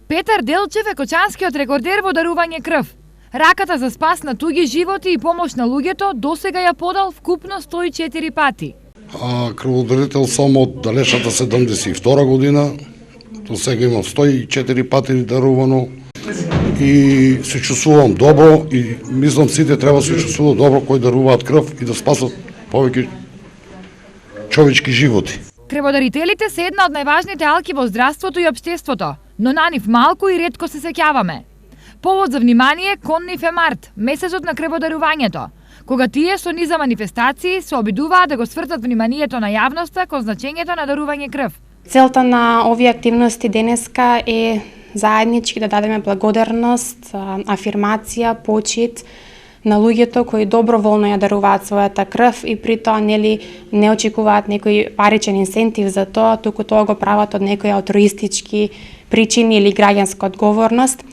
Петар Делчев е кочанскиот рекордер во дарување крв. Раката за спас на туги животи и помош на луѓето досега ја подал вкупно 104 пати. Крводарител сум од далечната 72 година, до сега имам 104 пати дарувано и се чувствувам добро и мислам сите треба се чувствуваат добро кои даруваат крв и да спасат повеќе човечки животи. Крводарителите се една од најважните алки во здравството и општеството, но на нив малку и ретко се сеќаваме. Повод за внимание кон нив е март, месецот на крводарувањето, кога тие со низа манифестации се обидуваат да го свртат вниманието на јавноста кон значењето на дарување крв. Целта на овие активности денеска е заеднички да дадеме благодарност, афирмација, почит на луѓето кои доброволно ја даруваат својата крв и при тоа не очекуваат некој паричен инсентив за тоа, туку тоа го прават од некои алтруистички причини или граѓанска одговорност.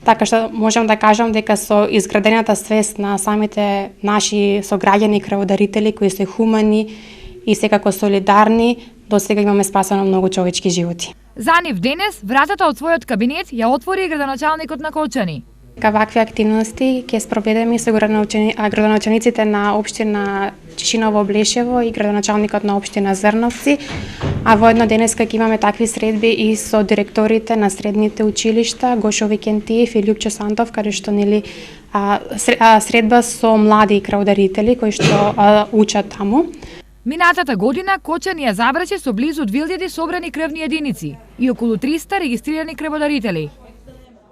Така што можам да кажам дека со изградената свест на самите наши сограѓани крводарители кои се хумани и секако солидарни, до сега имаме спасено многу човечки животи. За нив денес вратата од својот кабинет ја отвори градоначалникот на Кочани. Вакви активности ќе спроведеме со градоначалниците на општина Чишиново Блешево и градоначалникот на општина Зрновци, а воедно денеска ќе имаме такви средби и со директорите на средните училишта Гошо Викентиев и Љупчо Сантов, каде што средба со млади крводарители кои што учат таму. Минатата година Кочани ја забраче со близу 2000 собрани крвни единици и околу 300 регистрирани крводарители.